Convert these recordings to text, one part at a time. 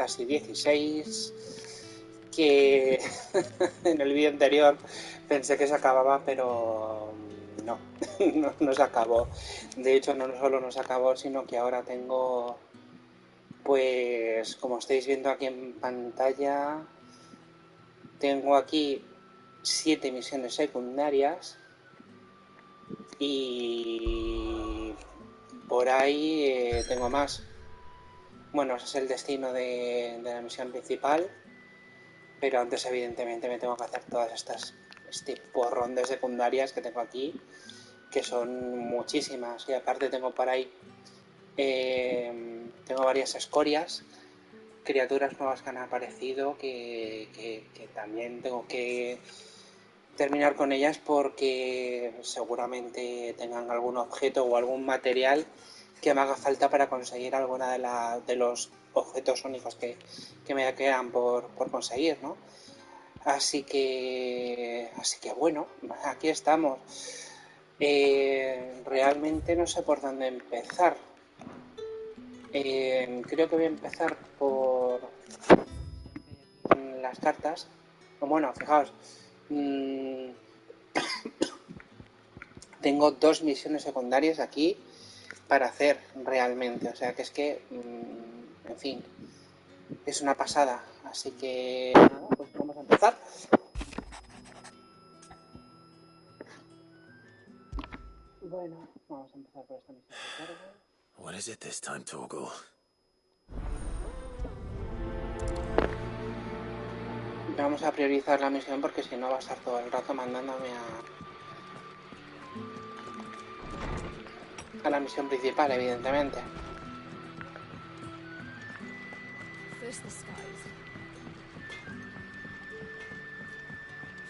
Fantasy XVI, que en el vídeo anterior pensé que se acababa, pero no, no se acabó. De hecho, no solo no se acabó, sino que ahora tengo, pues como estáis viendo aquí en pantalla, tengo aquí 7 misiones secundarias y por ahí tengo más. Bueno, ese es el destino de la misión principal, pero antes evidentemente me tengo que hacer todas este porrón de secundarias que tengo aquí, que son muchísimas, y aparte tengo por ahí tengo varias escorias, criaturas nuevas que han aparecido que también tengo que terminar con ellas porque seguramente tengan algún objeto o algún material que me haga falta para conseguir alguna de los objetos únicos que me quedan por conseguir, ¿no? Así que bueno, aquí estamos. Realmente no sé por dónde empezar. Creo que voy a empezar por las cartas. Bueno, fijaos, tengo 2 misiones secundarias aquí para hacer realmente. O sea que es que, en fin, es una pasada. Así que nada, pues vamos a empezar. Bueno, vamos a empezar por esta misión de carga. What is it this time, Torgal? Vamos a priorizar la misión porque si no va a estar todo el rato mandándome a la misión principal, evidentemente. First the skies.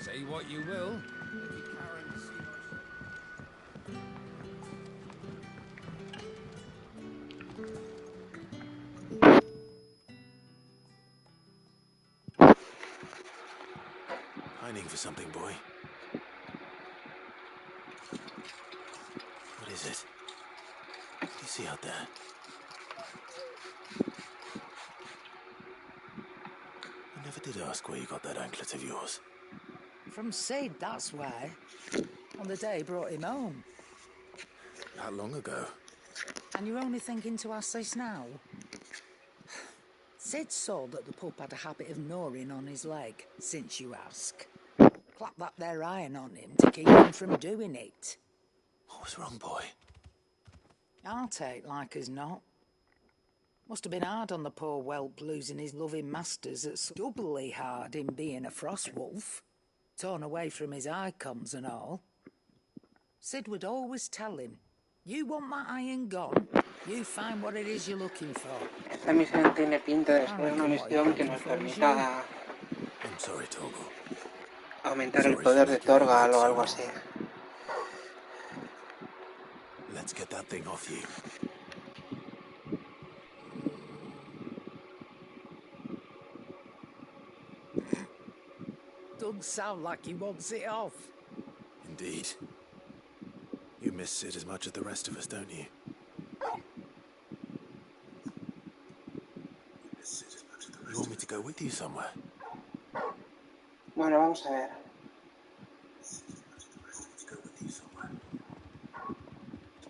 Say what you will, Lady Karen Seymour. Pining for something, boy. What is it? What do you see out there? I never did ask where you got that anklet of yours. From Sid, that's why. On the day he brought him home. That long ago. And you're only thinking to ask this now? Sid saw that the pup had a habit of gnawing on his leg, since you ask. Clap that there iron on him to keep him from doing it. What was wrong, boy? I'll take like as not. Must have been hard on the poor whelp losing his loving masters. It's doubly hard in being a frost wolf. Torn away from his icons and all. Sid would always tell him, you want that iron gone, you find what it is you're looking for. Esta misión tiene pinta de ser una misión que nos permita I'm sorry, Torgal. aumentar el poder de Torgal o algo así. Let's get that thing off you. Doesn't sound like he wants it off. Indeed. You miss Sid as much as the rest of us, don't you? You want me to go with you somewhere? Bueno, vamos a ver.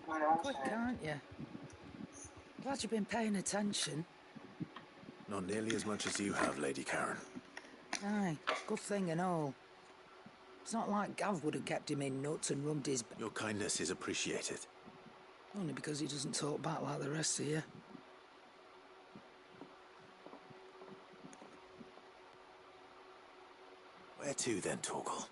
Bueno, vamos Quick, a ver. aren't you? Glad you've been paying attention. Not nearly as much as you have, Lady Karen. Aye, good thing and all. It's not like Gav would have kept him in nuts and rubbed his... Your kindness is appreciated. Only because he doesn't talk back like the rest of you. Where to then, Torgal?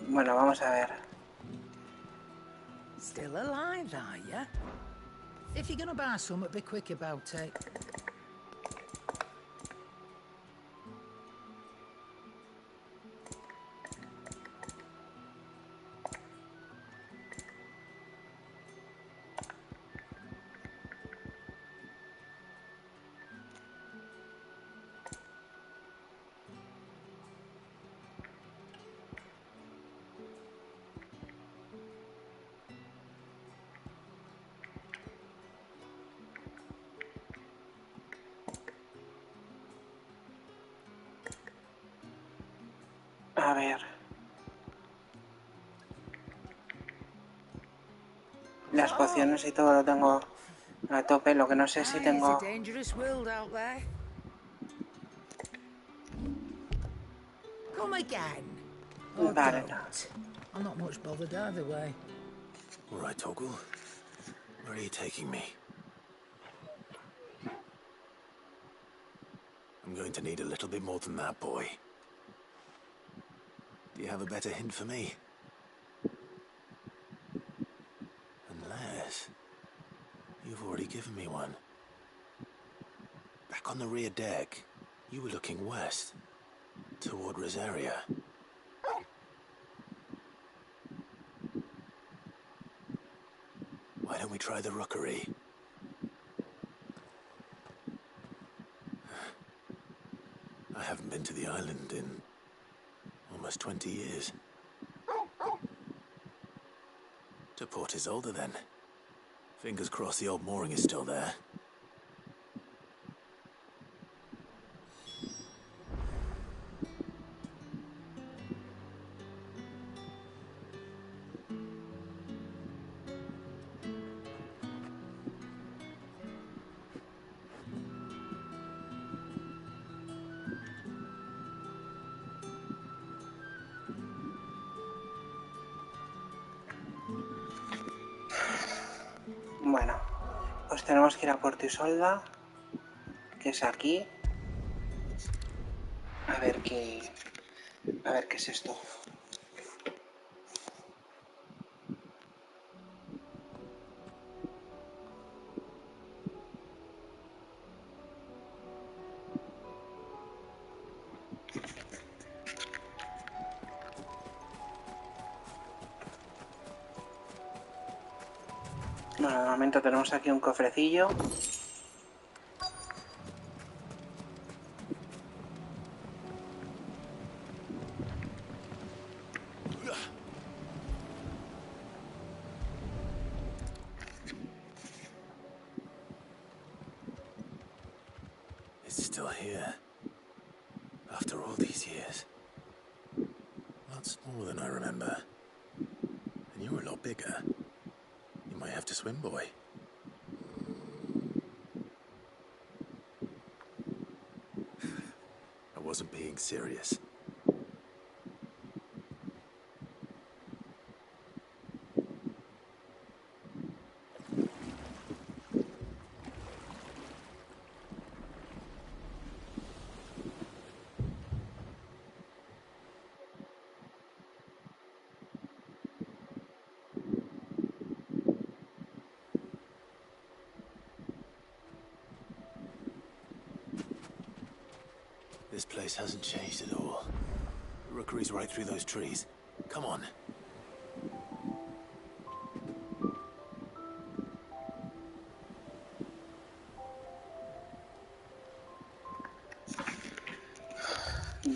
Bueno, vamos a ver. Still alive, are you? If you're gonna buy some, be quick about it. A ver. Las pociones y todo lo tengo a tope. Lo que no sé si Aye, tengo... it's a dangerous world out there. Come again. Or Vale, no. don't. I'm not much bothered either way. All right, Torgal. Where are you taking me? I'm going to need a little bit more than that, boy. Do you have a better hint for me? Unless... you've already given me one. Back on the rear deck, you were looking west, toward Rosaria. Why don't we try the rookery? I haven't been to the island in almost 20 years. To Port Isolde, then. Fingers crossed the old mooring is still there. Bueno, pues tenemos que ir a Puerto Isolda, que es aquí. A ver qué es esto. Bueno, de momento tenemos aquí un cofrecillo. It's still here. After all these years. Lots more than I remember. And you're a lot bigger. You might have to swim, boy. I wasn't being serious. This place hasn't changed at all. The rookery's right through those trees. Come on.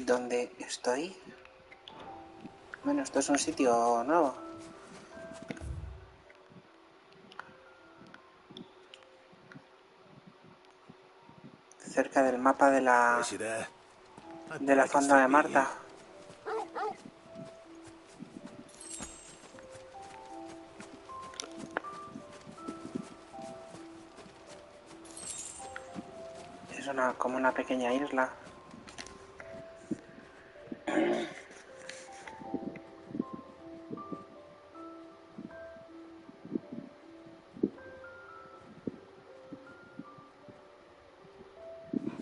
¿Dónde estoy? Bueno, esto es un sitio nuevo. Cerca del mapa de la Is she there? I de bet la I can fonda still de beat you. Marta. Es como una pequeña isla.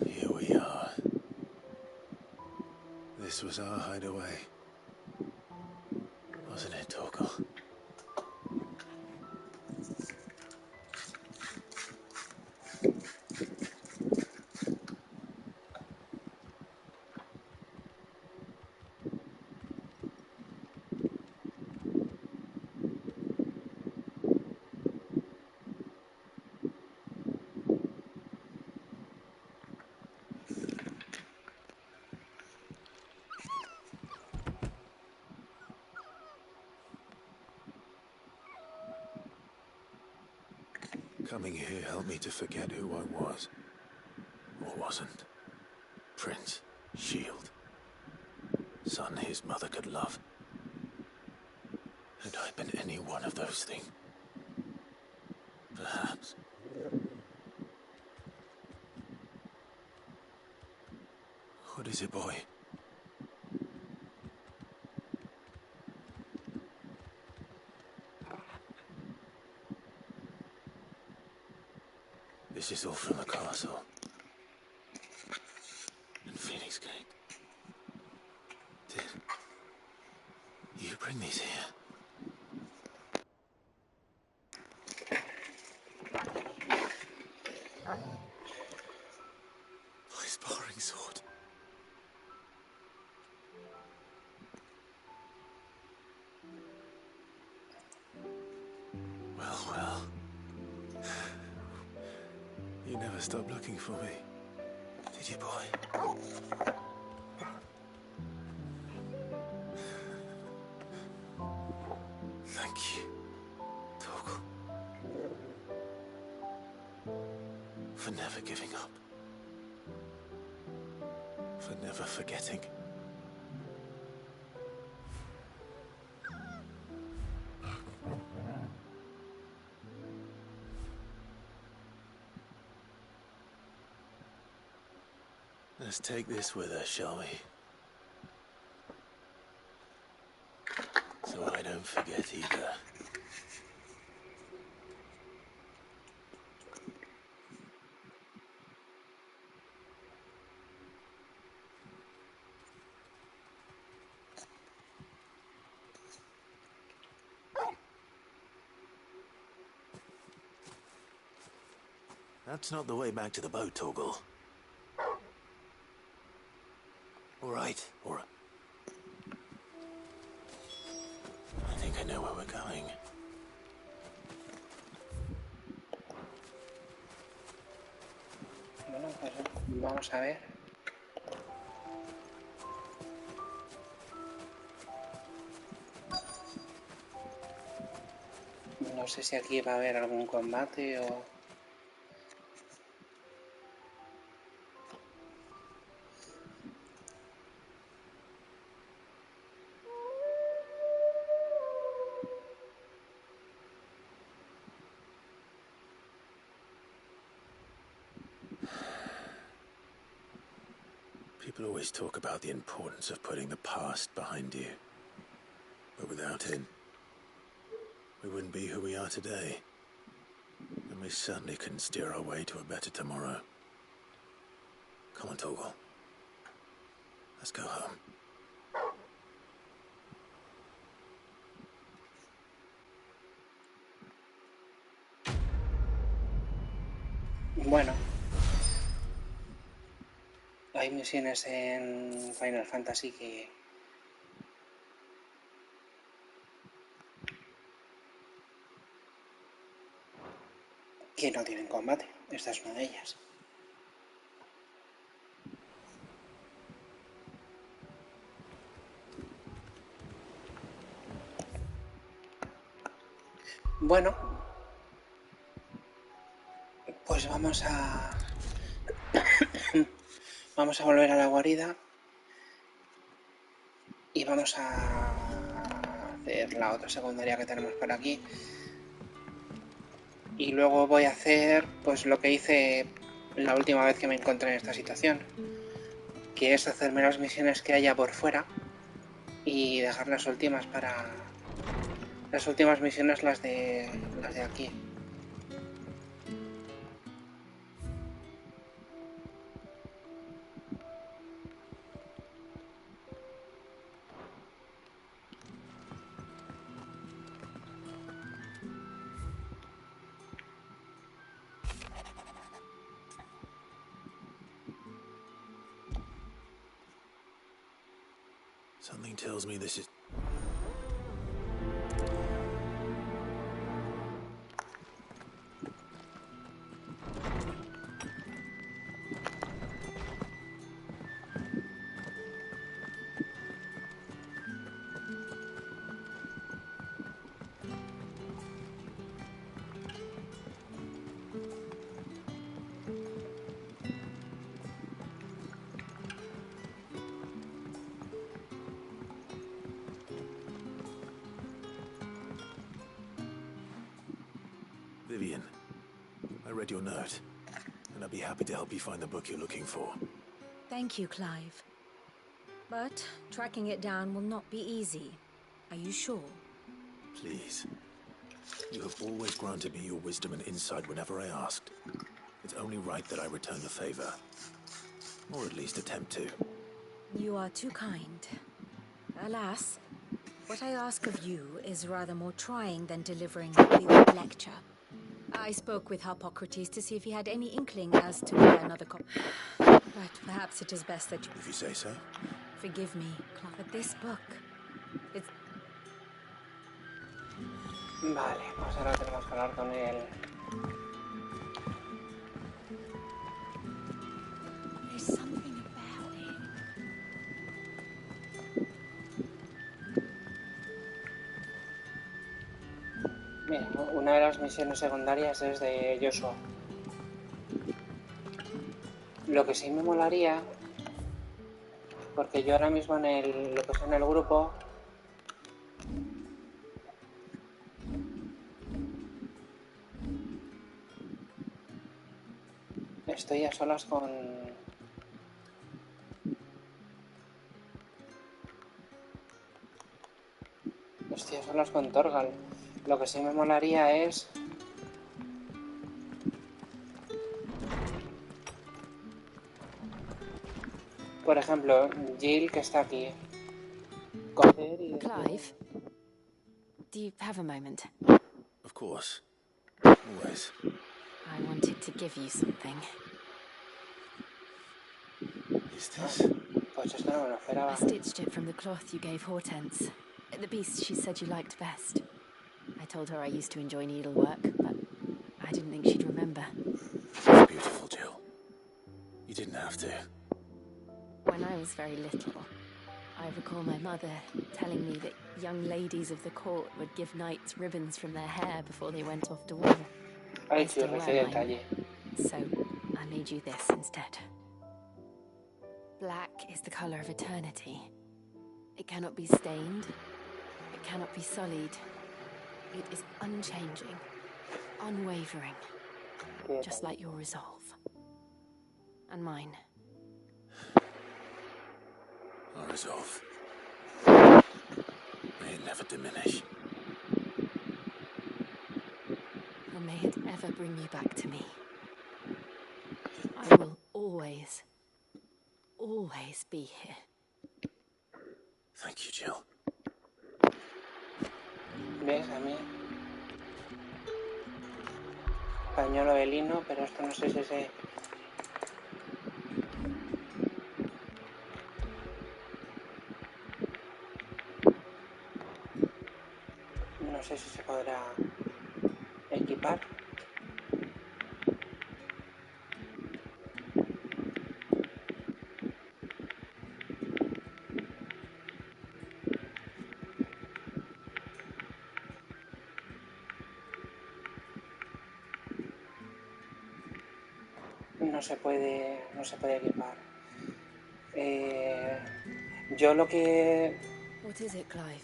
Here we are. This was our hideaway. Wasn't it, Torgal? Coming here helped me to forget who I was. Or wasn't. Prince. Shield. son his mother could love. Had I been any one of those things, perhaps. What is it, boy? This is all from the castle. And Phoenix Gate. Did you bring these here? My sparring sword. Well. You never stopped looking for me, did you, boy? Thank you, Torgal, for never giving up, for never forgetting. Let's take this with us, shall we? So I don't forget either. That's not the way back to the boat, Torgal. All right. I think I know where we're going. Bueno, pues vamos a ver. No sé si aquí va a haber algún combate o... People always talk about the importance of putting the past behind you. But without it, we wouldn't be who we are today. And we certainly couldn't steer our way to a better tomorrow. Come on, Torgal. Let's go home. Bueno. Hay misiones en Final Fantasy que no tienen combate. Esta es una de ellas. Bueno, pues vamos a volver a la guarida y vamos a hacer la otra secundaria que tenemos por aquí. Y luego voy a hacer pues lo que hice la última vez que me encontré en esta situación, que es hacerme las misiones que haya por fuera y dejar las últimas para... Las últimas misiones las de aquí. Something tells me this is... Vivian, I read your note, and I'd be happy to help you find the book you're looking for. Thank you, Clive. But tracking it down will not be easy. Are you sure? Please. You have always granted me your wisdom and insight whenever I asked. It's only right that I return the favor. Or at least attempt to. You are too kind. Alas, what I ask of you is rather more trying than delivering a big lecture. I spoke with Harpocrates to see if he had any inkling as to where another but perhaps it is best that you... If you say so. Forgive me, Clive, but this book... It's... Vale, pues ahora tenemos que hablar con él. There's something about it. Mira, una de las misiones secundarias es de Joshua. Lo que sí me molaría, porque yo ahora mismo lo que es en el grupo, estoy a solas con... Estoy a solas con Torgal. Lo que sí me molaría es... Por ejemplo, Jill, que está aquí. Coger y... Clive, do you have a moment? Of course. Always. I wanted to give you something. Is this? Pues es que no me lo esperaba. I stitched it from the cloth you gave Hortense. The piece she said you liked best. I told her I used to enjoy needlework, but I didn't think she'd remember. It's beautiful, Jill. You didn't have to. When I was very little, I recall my mother telling me that young ladies of the court would give knights ribbons from their hair before they went off to war. Ay, sí, ese detalle. So I made you this instead. Black is the color of eternity. It cannot be stained. It cannot be sullied. It is unchanging, unwavering, just like your resolve. And mine. Our resolve. May it never diminish. And may it ever bring you back to me. I will always be here. Thank you, Jill. ¿Ves? A mí... Pañuelo de lino, pero esto no sé si se... No sé si se podrá equipar. No se puede equipar. Yo lo que... What is it, Clive?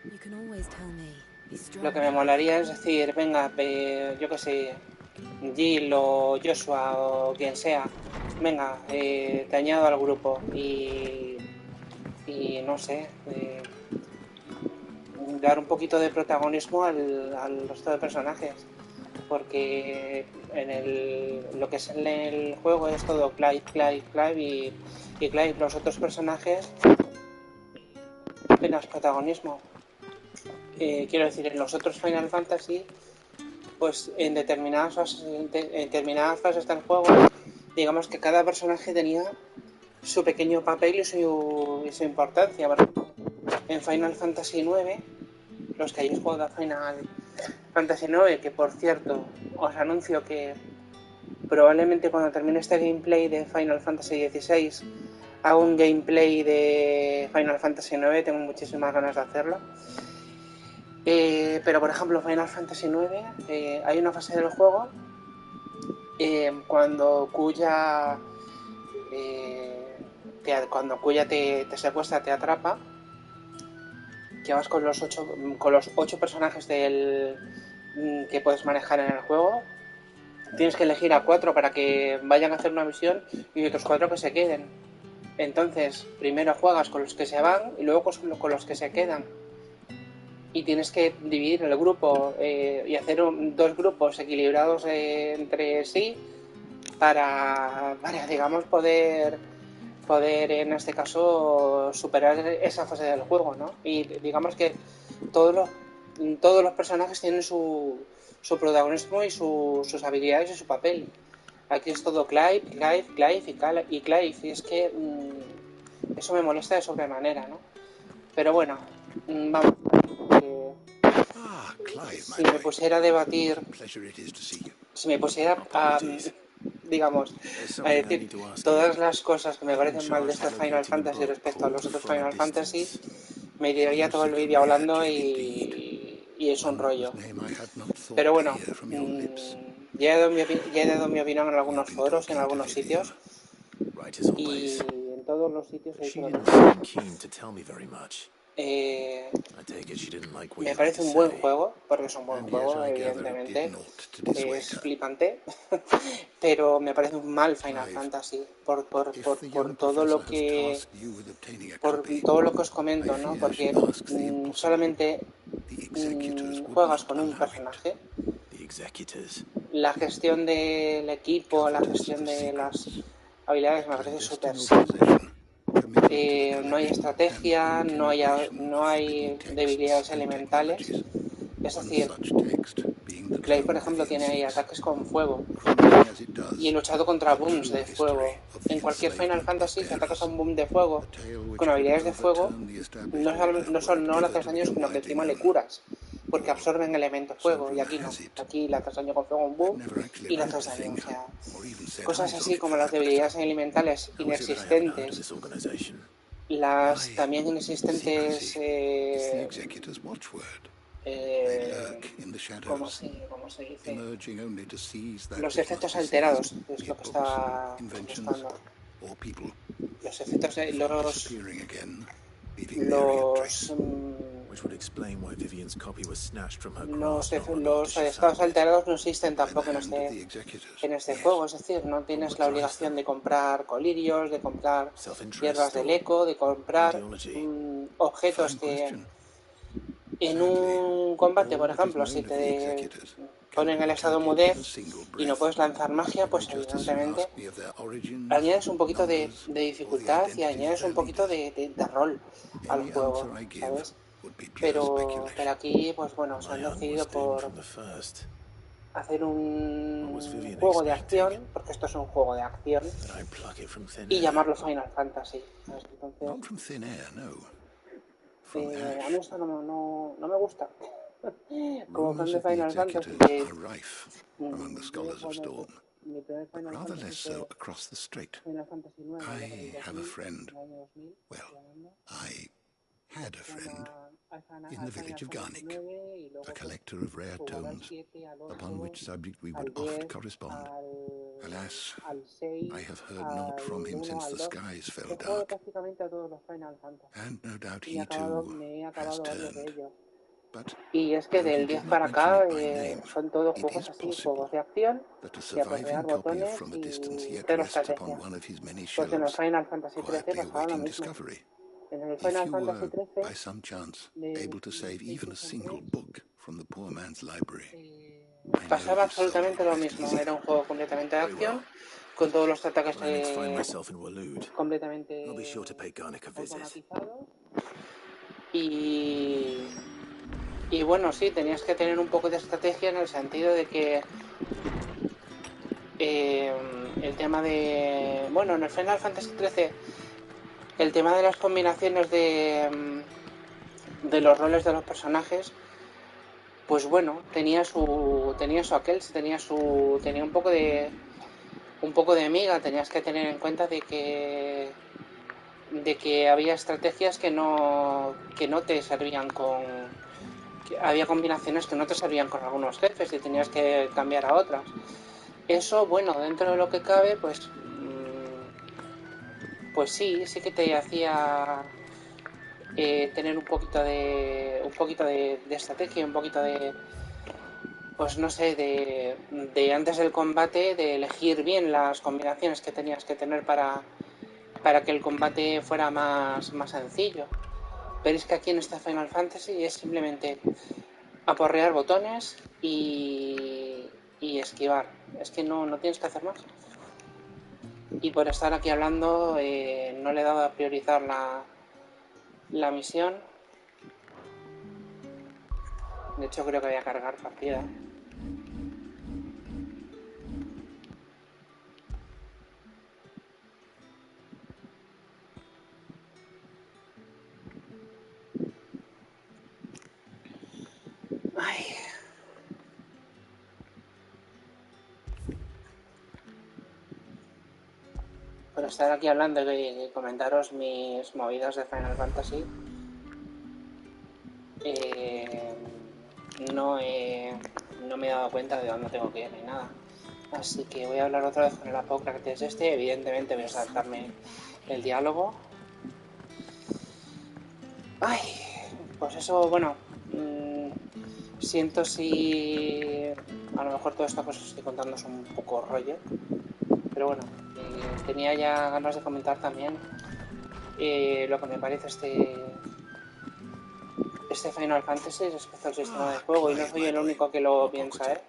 You can always tell me. Be strong. Lo que me molaría es decir, venga, yo que sé, Jill o Joshua o quien sea, venga, te añado al grupo y no sé, dar un poquito de protagonismo al resto de personajes, porque lo que es en el juego es todo Clive y Clive. Los otros personajes apenas protagonismo. Quiero decir, en los otros Final Fantasy, pues en determinadas fases del juego, digamos que cada personaje tenía su pequeño papel y su importancia. Por ejemplo, en Final Fantasy IX, los que hayáis jugado a Final Fantasy IX, que por cierto, os anuncio que probablemente cuando termine este gameplay de Final Fantasy XVI hago un gameplay de Final Fantasy IX, tengo muchísimas ganas de hacerlo. Pero por ejemplo, Final Fantasy IX, hay una fase del juego cuando Kuya te secuestra, te atrapa, que vas con los ocho personajes del que puedes manejar en el juego. Tienes que elegir a 4 para que vayan a hacer una misión y otros 4 que se queden. Entonces, primero juegas con los que se van y luego con los que se quedan. Y tienes que dividir el grupo y hacer 2 grupos equilibrados entre sí para digamos, poder en este caso superar esa fase del juego, ¿no? Y digamos que todos los personajes tienen su protagonismo y sus habilidades y su papel. Aquí es todo Clive y Clive, y es que eso me molesta de sobremanera, ¿no? Pero bueno, vamos. Si me pusiera a debatir, si me pusiera a, digamos, a decir todas las cosas que me parecen mal de este Final Fantasy respecto a los otros Final Fantasy, me tiraría todo el vídeo hablando y es un rollo. Pero bueno, ya he dado mi opinión en algunos foros y en algunos sitios, y en todos los sitios he dicho lo mismo. Me parece un buen juego, porque es un buen juego, evidentemente, es flipante, pero me parece un mal Final Fantasy por todo lo que os comento, ¿no? Porque solamente juegas con un personaje. La gestión del equipo, la gestión de las habilidades me parece súper simple. No hay estrategia, no hay debilidades elementales. Es decir, Clay, por ejemplo, tiene ahí ataques con fuego y he luchado contra booms de fuego. En cualquier Final Fantasy, si atacas a un boom de fuego con habilidades de fuego, no le haces daño, sino que encima le curas, porque absorben elementos fuego, y aquí no. Aquí le haces daño con fuego a un boom y le haces daño. O sea, cosas así como las debilidades elementales inexistentes, las también inexistentes ¿cómo se dice? Los efectos alterados es lo que está buscando. Los efectos los estados alterados no existen tampoco en este juego. Es decir, no tienes la obligación de comprar colirios, de comprar hierbas del eco, de comprar objetos que en un combate, por ejemplo, si te ponen el estado mudez y no puedes lanzar magia, pues evidentemente añades un poquito de dificultad y añades un poquito de rol al juego, ¿sabes? Pero aquí, pues bueno, se han decidido por hacer un juego de acción, porque esto es un juego de acción, y llamarlo Final Fantasy, ¿sabes? Entonces, a mí esto no me gusta. Como fan de Final Fantasy, mi primer Final Fantasy fue Final Fantasy 9 en el año 2000, had a friend in the village of Garnick, a collector of rare tomes, upon which subject we would oft correspond. Alas, I have heard naught from him since the skies fell dark, and no doubt he too has turned. Y es que del 10 para acá son todos juegos así, juegos de acción, de apretar botones y cero estrategia. Pues en el Final Fantasy XIII pasaba lo mismo. En el Final Fantasy XIII pasaba absolutamente lo mismo. Era un juego completamente de acción, con todos los ataques completamente automatizados. Y bueno, sí, tenías que tener un poco de estrategia en el sentido de que el tema de... Bueno, en el Final Fantasy XIII el tema de las combinaciones de los roles de los personajes, pues bueno, tenía su aquel, tenía un poco de miga. Tenías que tener en cuenta de que había estrategias que no te servían había combinaciones que no te servían con algunos jefes y tenías que cambiar a otras. Eso, bueno, dentro de lo que cabe, pues sí que te hacía tener un poquito de estrategia, un poquito de pues no sé, de antes del combate, de elegir bien las combinaciones que tenías que tener para que el combate fuera más sencillo. Pero es que aquí en este Final Fantasy es simplemente aporrear botones y esquivar. Es que no tienes que hacer más. Y por estar aquí hablando no le he dado a priorizar la misión. De hecho creo que voy a cargar partida. Ay. Por estar aquí hablando y comentaros mis movidas de Final Fantasy, no me he dado cuenta de dónde tengo que ir ni nada. Así que voy a hablar otra vez con el Apócrates este. Evidentemente voy a saltarme el diálogo. Ay, pues eso, bueno, siento si a lo mejor toda esta cosa que estoy contando es un poco rollo, pero bueno, tenía ya ganas de comentar también lo que me parece este Final Fantasy respecto al sistema de juego, y no soy el único que lo piensa, ¿eh?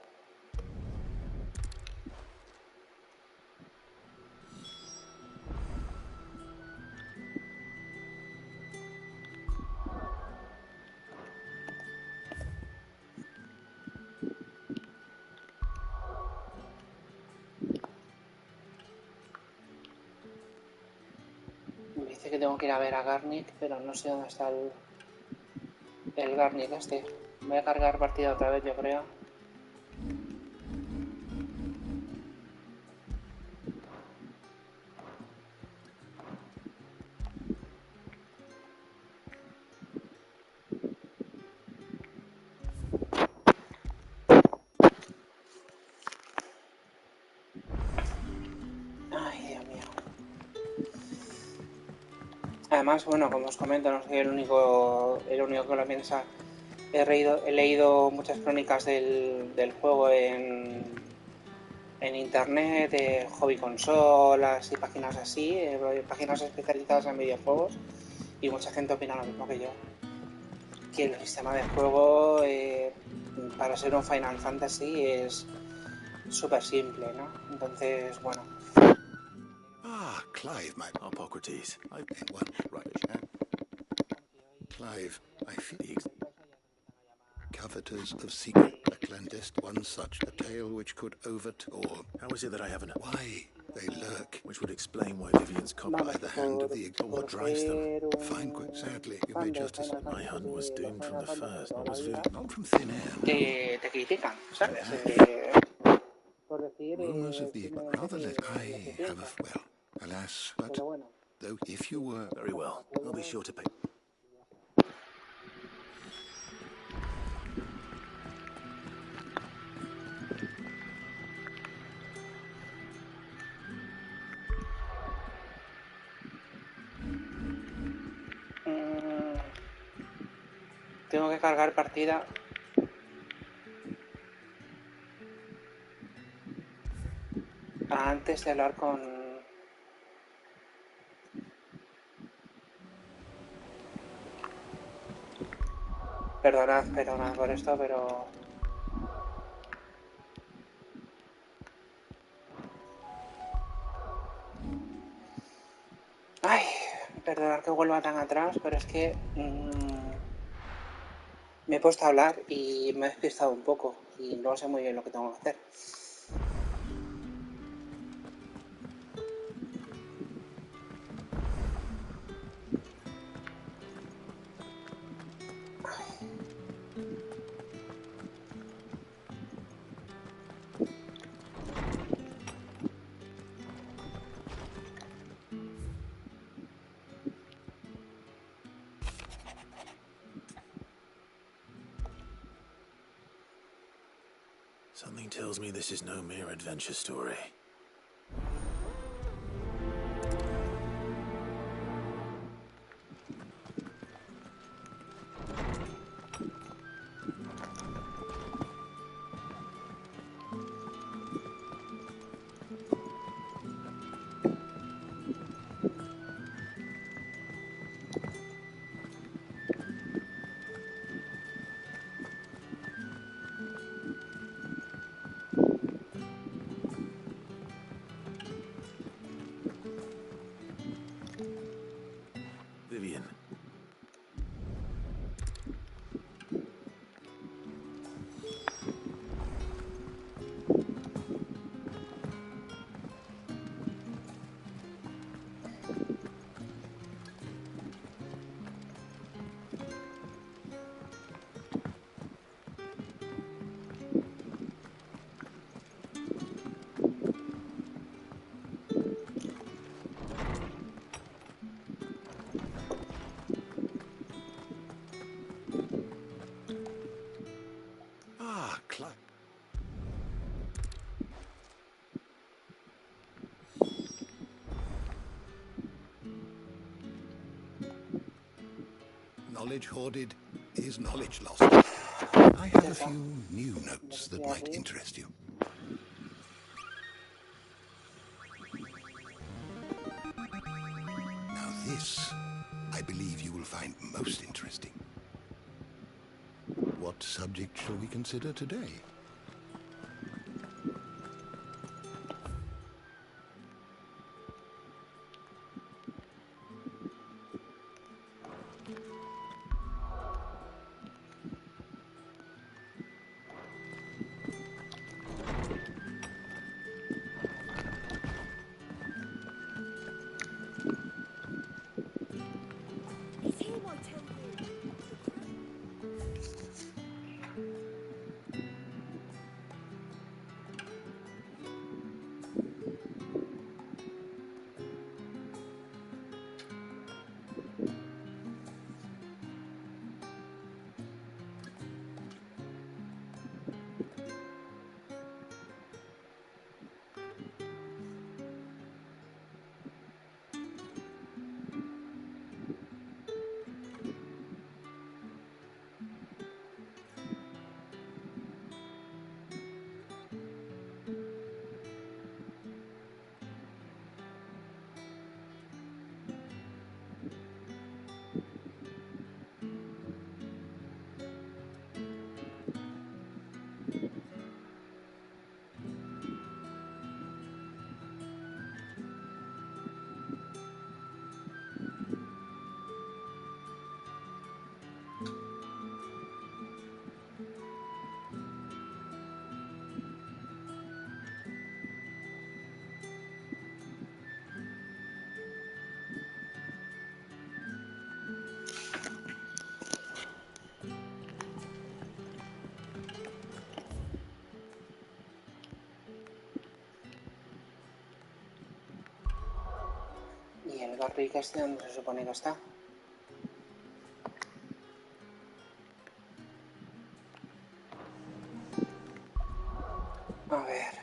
Me dice que tengo que ir a ver a Garnick, pero no sé dónde está el Garnick este. Voy a cargar partida otra vez, yo creo. Ay, Dios mío. Además, bueno, como os comento, no soy el único que lo piensa. He leído muchas crónicas del juego en internet, hobby consolas y páginas así, páginas especializadas en videojuegos, y mucha gente opina lo mismo que yo. Que el sistema de juego para ser un Final Fantasy es súper simple, ¿no? Entonces, bueno. Ah, Clive, my Hippocrates. What? Right. Clive, I feel coveters of secret, a clandestine, one such, a tale which could overturn. How is it that I haven't? Why they lurk, which would explain why Vivian's caught by the hand of the what drives them. Fine, quite sadly, you may justice. My hunt was doomed from the first. What was Vivian? Not from thin air. Te critican, ¿sabes? Por decir. Rumors of the but rather let I have a well, alas, but though if you were very well, I'll be sure to pay. Tengo que cargar partida. Antes de hablar con... Perdonad por esto, pero... Ay, perdonad que vuelva tan atrás, pero es que... me he puesto a hablar y me he despistado un poco y no sé muy bien lo que tengo que hacer. Something tells me this is no mere adventure story. knowledge hoarded is knowledge lost. I have a few new notes that might interest you. Now this, I believe you will find most interesting. What subject shall we consider today? ¿Y el barril este dónde se supone que está? A ver.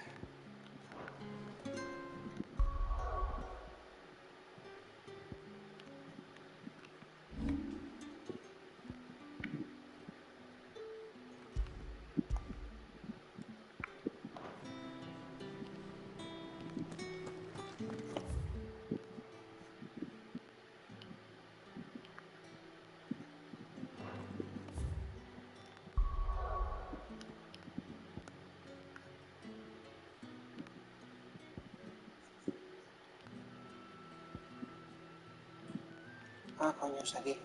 Ah, coño, es aquí.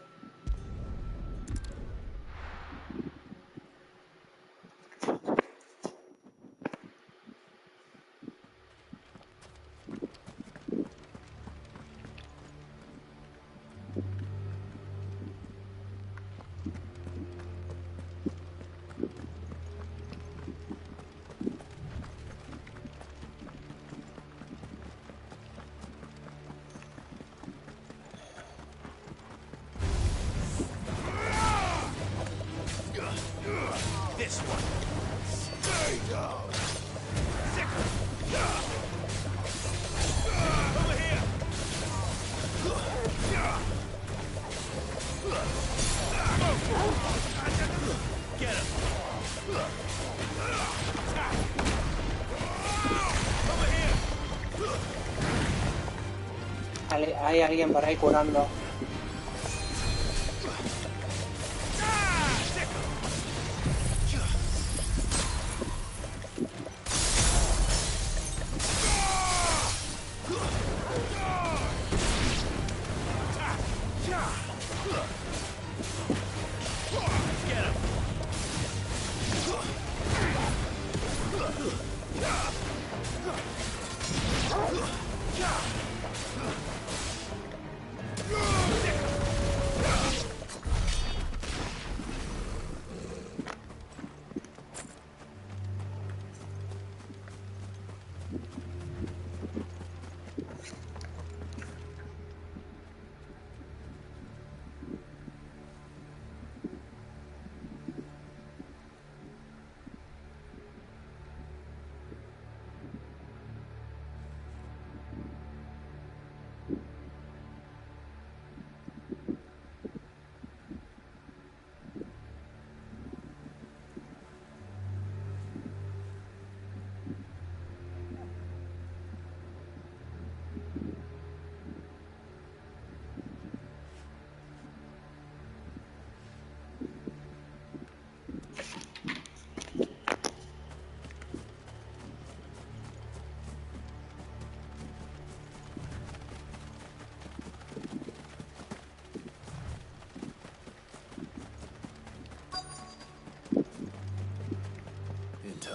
This one. Stay down. Over here. Get him. Over here. Hay alguien por ahí curando. Yeah!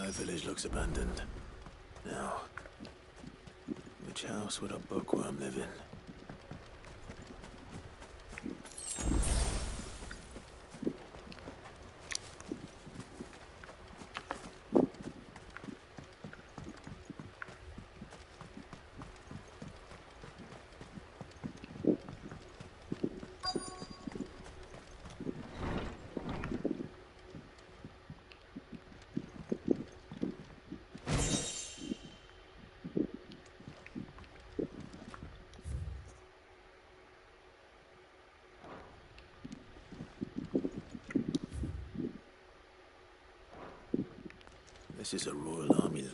entire village looks abandoned. Now, which house would a bookworm live in? This is a royal army.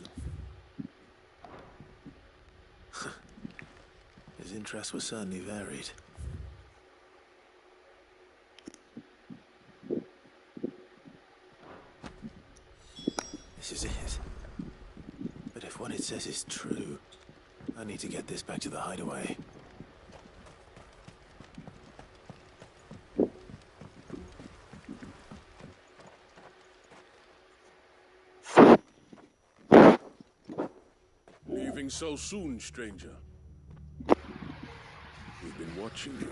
His interests were certainly varied. This is it. But if what it says is true, I need to get this back to the hideaway. Leaving so soon, stranger? We've been watching you.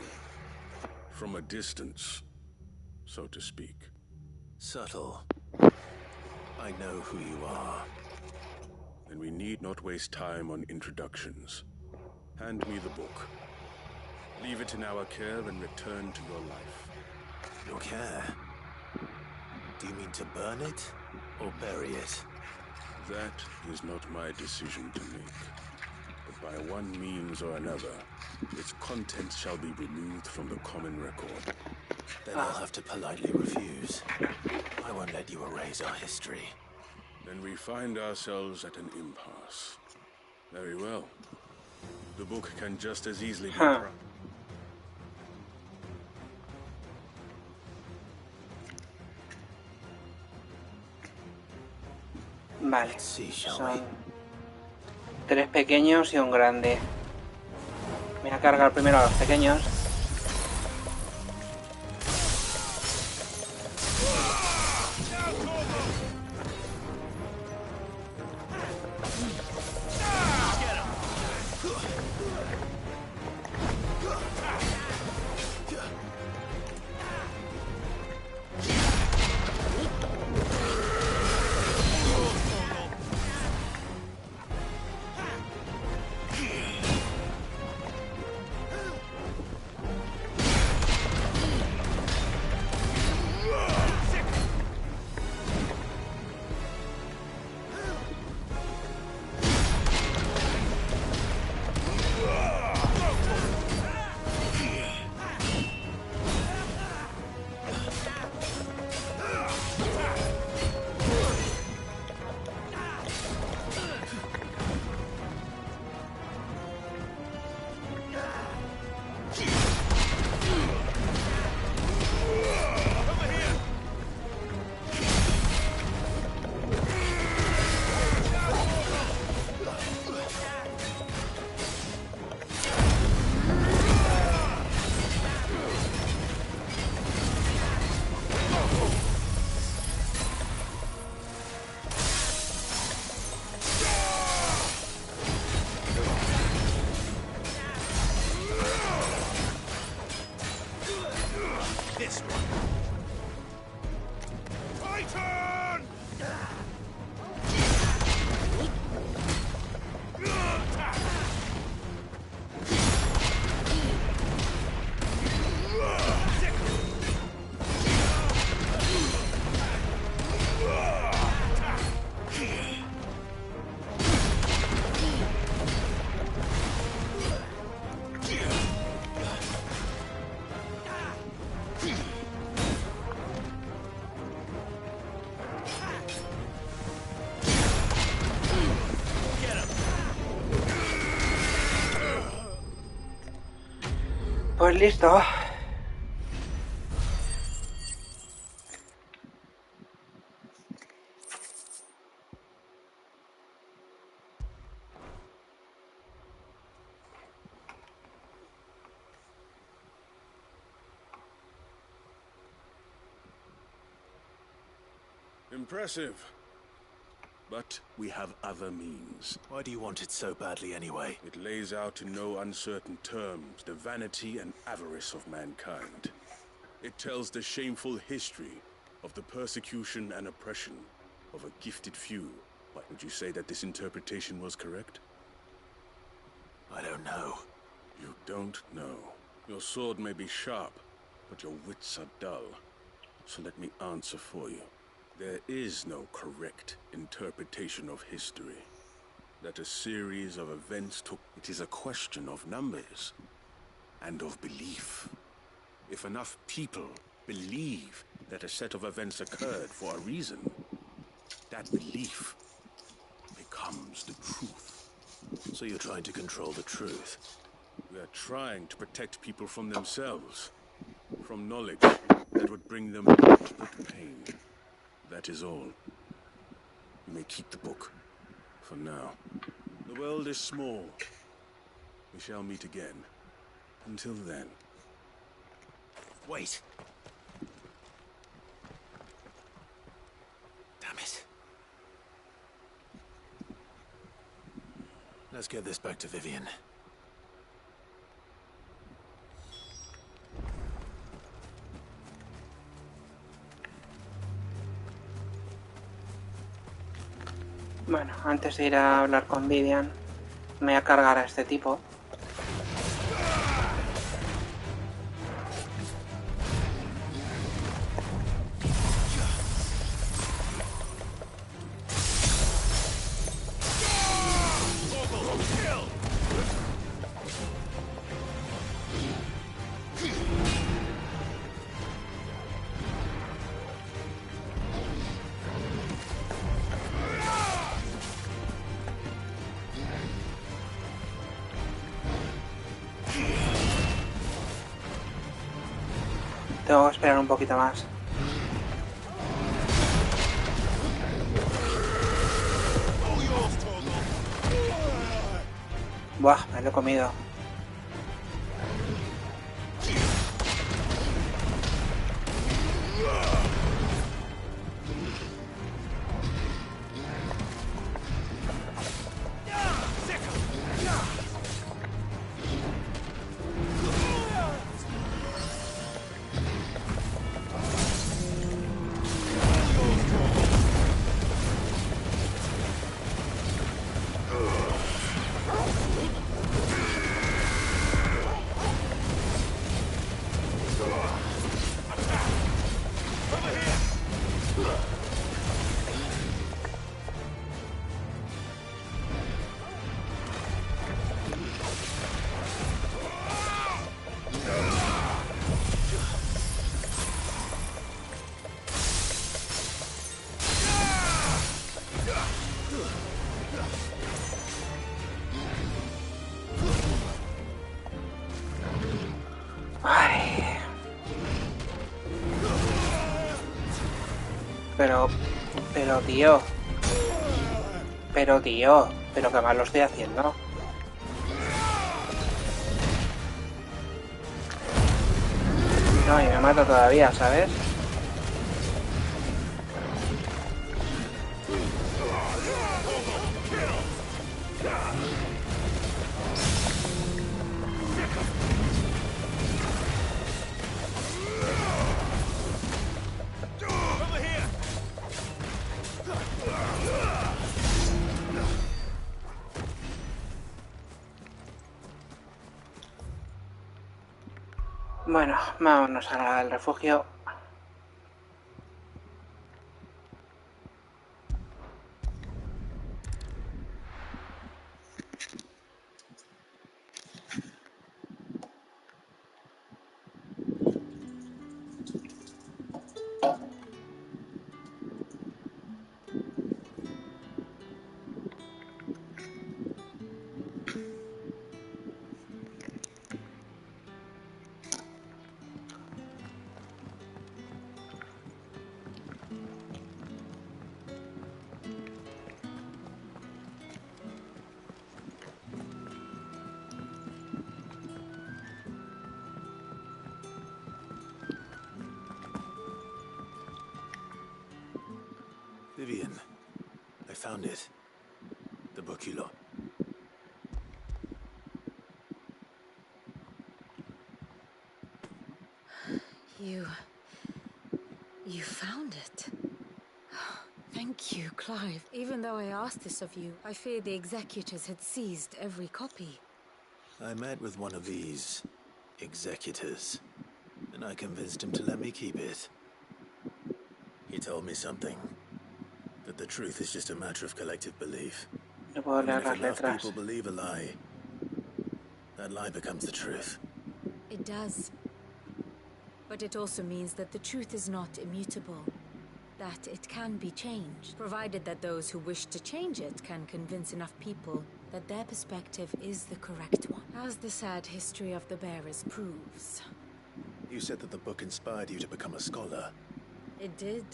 From a distance, so to speak. Subtle. I know who you are. Then we need not waste time on introductions. Hand me the book. Leave it in our care and return to your life. Your care? Do you mean to burn it or bury it? That is not my decision to make. But by one means or another, its contents shall be removed from the common record. Then I'll have to politely refuse. I won't let you erase our history. Then we find ourselves at an impasse. Very well. The book can just as easily be Vale, Sí, shall son we? 3 pequeños y un grande. Voy a cargar primero a los pequeños. Pues listo. Impressive. But we have other means. Why do you want it so badly anyway? It lays out in no uncertain terms the vanity and avarice of mankind. It tells the shameful history of the persecution and oppression of a gifted few. Why would you say that this interpretation was correct? I don't know. You don't know. Your sword may be sharp, but your wits are dull. So let me answer for you. There is no correct interpretation of history. That a series of events took... It is a question of numbers and of belief. If enough people believe that a set of events occurred for a reason, that belief becomes the truth. So you're trying to control the truth? We are trying to protect people from themselves, from knowledge that would bring them naught but pain. That is all. You may keep the book, for now. The world is small. We shall meet again. Until then. Wait! Damn it. Let's get this back to Vivian. Bueno, antes de ir a hablar con Vivian, me voy a cargar a este tipo. Tengo que esperar un poquito más. Buah, me lo he comido. Pero tío, pero qué mal lo estoy haciendo. No, y me mato todavía, ¿sabes? Bueno, vámonos al refugio. Vivian, I found it. The book you lost. You found it. Thank you, Clive. Even though I asked this of you, I fear the executors had seized every copy. I met with one of these executors, and I convinced him to let me keep it. He told me something. That the truth is just a matter of collective belief. No puedo And then leer if las enough letras. people believe a lie, that lie becomes the truth. It does. But it also means that the truth is not immutable. That it can be changed, provided that those who wish to change it can convince enough people that their perspective is the correct one. As the sad history of the bearers proves. You said that the book inspired you to become a scholar. It did.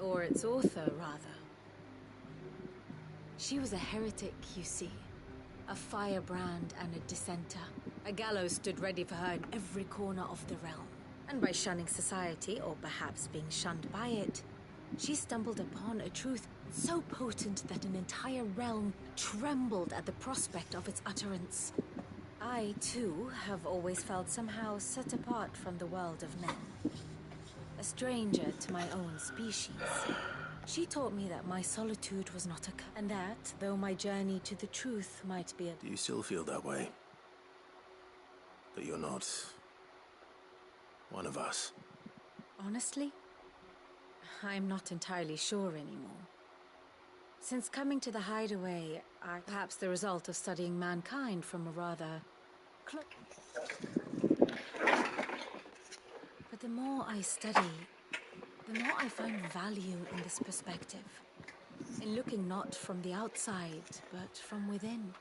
Or its author, rather. She was a heretic, you see. A firebrand and a dissenter. A gallows stood ready for her in every corner of the realm. And by shunning society, or perhaps being shunned by it, she stumbled upon a truth so potent that an entire realm trembled at the prospect of its utterance. I, too, have always felt somehow set apart from the world of men. A stranger to my own species. She taught me that my solitude was not a curse, and that, though my journey to the truth might be a... Do you still feel that way? That you're not one of us? Honestly, I'm not entirely sure anymore. Since coming to the hideaway, perhaps the result of studying mankind from a rather... But the more I study, the more I find value in this perspective. In looking not from the outside, but from within.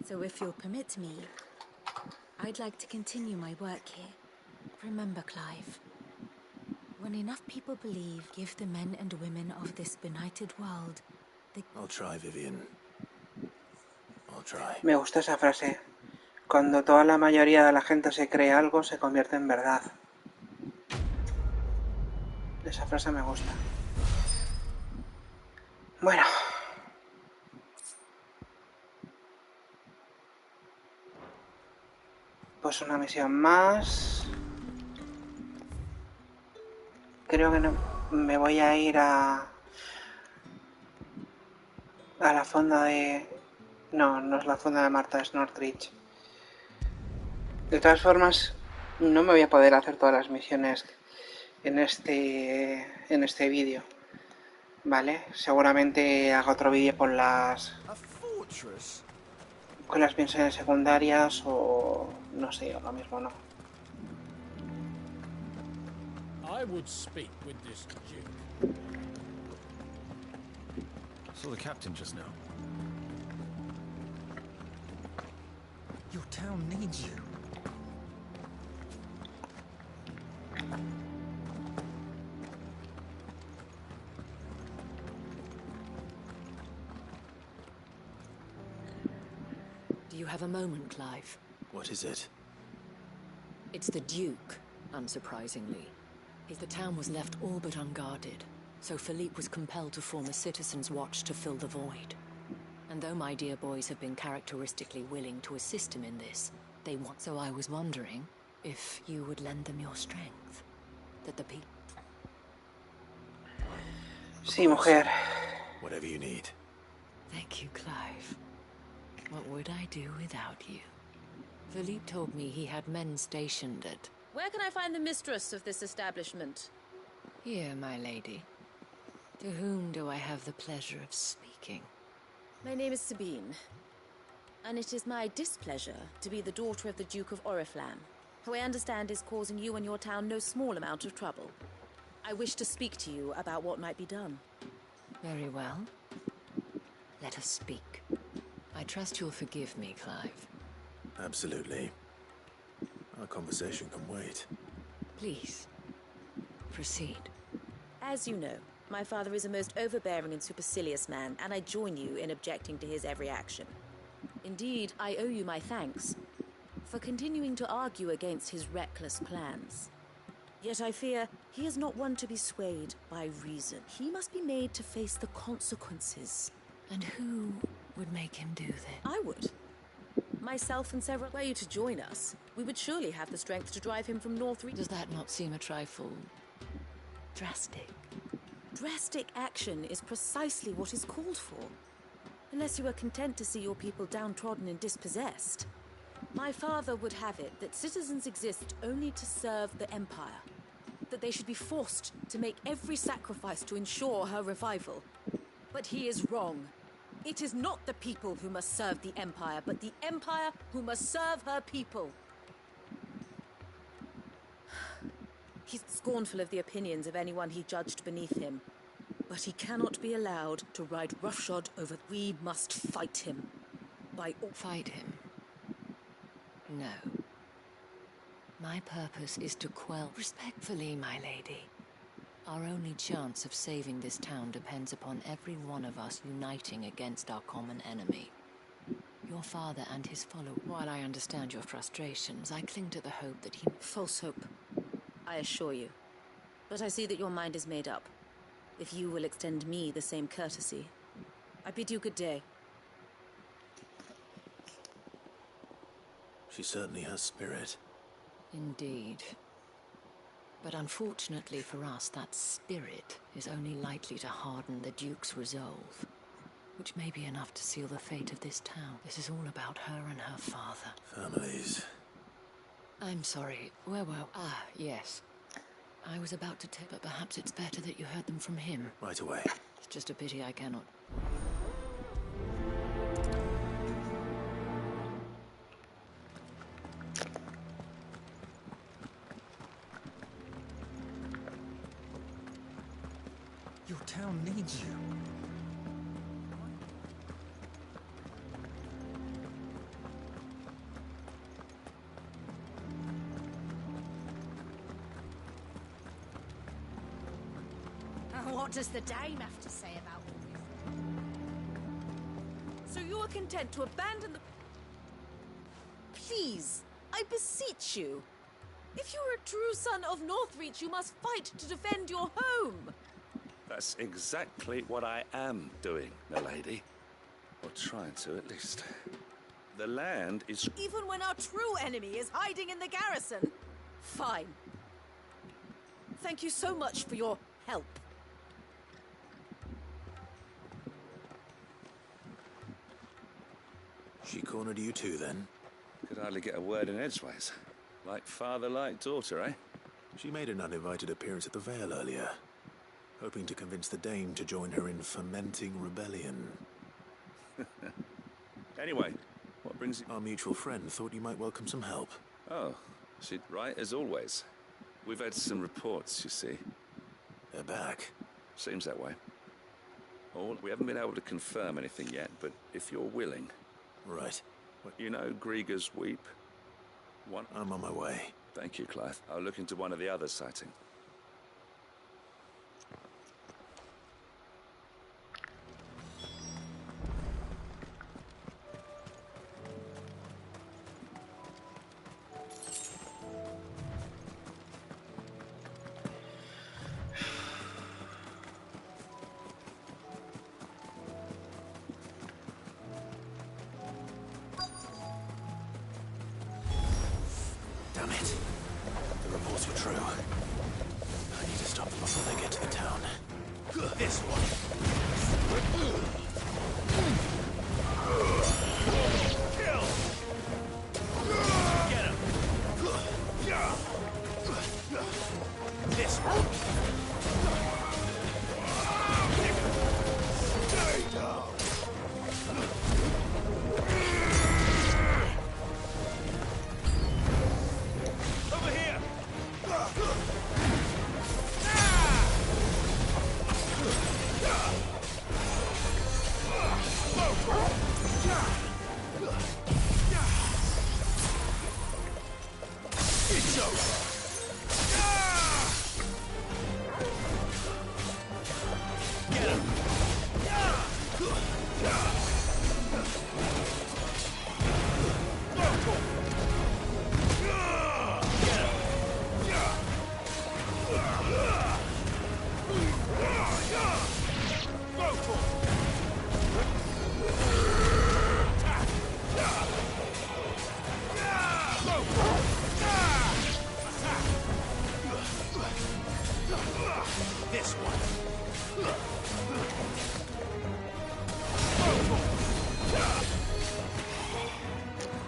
So if you'll permit me, I'd like to continue my work here. Remember, Clive, when enough people believe, give the men and women of this benighted world the... I'll try, Vivian. I'll try. Me gusta esa frase. Cuando toda la mayoría de la gente se cree algo, se convierte en verdad. Esa frase me gusta. Bueno. Pues una misión más. Creo que no, me voy a ir a la fonda de... No, no es la fonda de Marta, es Northridge. De todas formas, no me voy a poder hacer todas las misiones en este vídeo. Vale, seguramente haga otro vídeo con las misiones secundarias o no sé, ahora mismo no. I would speak with this Duke. Saw the captain just now. Your town needs you. Do you have a moment, Clive? What is it? It's the Duke, unsurprisingly. The town was left all but unguarded, so Philippe was compelled to form a citizen's watch to fill the void. And though my dear boys have been characteristically willing to assist him in this, they want... So I was wondering if you would lend them your strength. That the people... Sí, mujer. Whatever you need. Thank you, Clive. What would I do without you? Philippe told me he had men stationed at... Where can I find the mistress of this establishment? Here, my lady. To whom do I have the pleasure of speaking? My name is Sabine, and it is my displeasure to be the daughter of the Duke of Oriflamme, who I understand is causing you and your town no small amount of trouble. I wish to speak to you about what might be done. Very well. Let us speak. I trust you'll forgive me, Clive. Absolutely. Our conversation can wait. Please, proceed. As you know, my father is a most overbearing and supercilious man, and I join you in objecting to his every action. Indeed, I owe you my thanks for continuing to argue against his reckless plans. Yet I fear he is not one to be swayed by reason. He must be made to face the consequences. And who would make him do this? I would. Myself and several were you to join us. We would surely have the strength to drive him from Northreach. Does that not seem a trifle drastic? Drastic action is precisely what is called for. Unless you are content to see your people downtrodden and dispossessed. My father would have it that citizens exist only to serve the Empire. That they should be forced to make every sacrifice to ensure her revival. But he is wrong. It is not the people who must serve the Empire, but the Empire who must serve her people. He's scornful of the opinions of anyone he judged beneath him. But he cannot be allowed to ride roughshod over. We must fight him. Fight him? No. My purpose is to quell... Respectfully, my lady. Our only chance of saving this town depends upon every one of us uniting against our common enemy. Your father and his followers. While I understand your frustrations, I cling to the hope that he... False hope, I assure you. But I see that your mind is made up. If you will extend me the same courtesy, I bid you good day. She certainly has spirit. Indeed. But unfortunately for us, that spirit is only likely to harden the Duke's resolve, which may be enough to seal the fate of this town. This is all about her and her father. Families. I'm sorry, where were... Ah, yes. I was about to tell, but perhaps it's better that you heard them from him. Right away. It's just a pity I cannot... Your town needs you. What does the dame have to say about all this? So you are content to abandon the... Please, I beseech you. If you are a true son of Northreach, you must fight to defend your home. That's exactly what I am doing, milady. Or trying to, at least. The land is... Even when our true enemy is hiding in the garrison? Fine. Thank you so much for your help. She cornered you too, then? Could hardly get a word in edgeways. Like father, like daughter, eh? She made an uninvited appearance at the Vale earlier, hoping to convince the dame to join her in fomenting rebellion. Anyway, what brings you... Our mutual friend thought you might welcome some help. Oh, she'd right as always. We've had some reports, you see. They're back. Seems that way. Well, we haven't been able to confirm anything yet, but if you're willing... Right. You know Grieger's Weep? I'm on my way. Thank you, Clive. I'll look into one of the other sightings. Damn it. The reports were true. I need to stop them before they get to the town. This one. Kill! Get him! This one. Stay down! Over here! It's over! Get him!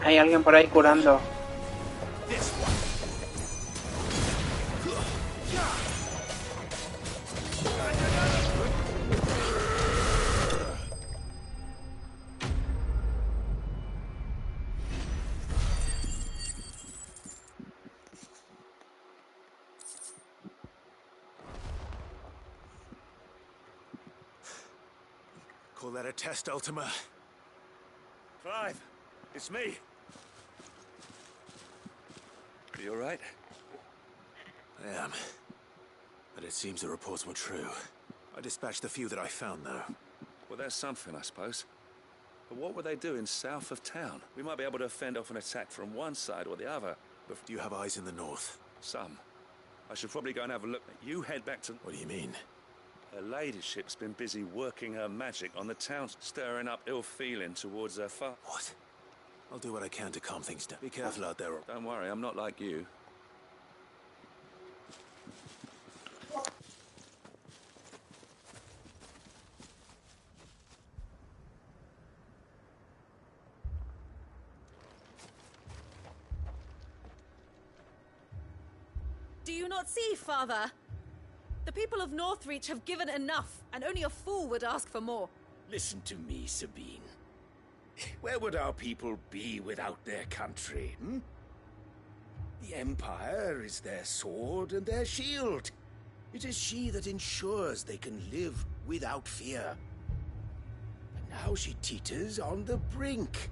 Hay alguien por ahí curando. Call that a test, Ultima? Clive, it's me. Are you all right? I am. But it seems the reports were true. I dispatched the few that I found, though. Well, that's something, I suppose. But what were they doing south of town? We might be able to fend off an attack from one side or the other. But do you have eyes in the north? Some. I should probably go and have a look. You head back to... What do you mean? Her ladyship's been busy working her magic on the town, stirring up ill feeling towards her father. What? I'll do what I can to calm things down. Be careful out there. Don't worry, I'm not like you. Do you not see, Father? The people of Northreach have given enough, and only a fool would ask for more. Listen to me, Sabine. Where would our people be without their country, hmm? The Empire is their sword and their shield. It is she that ensures they can live without fear. But now she teeters on the brink.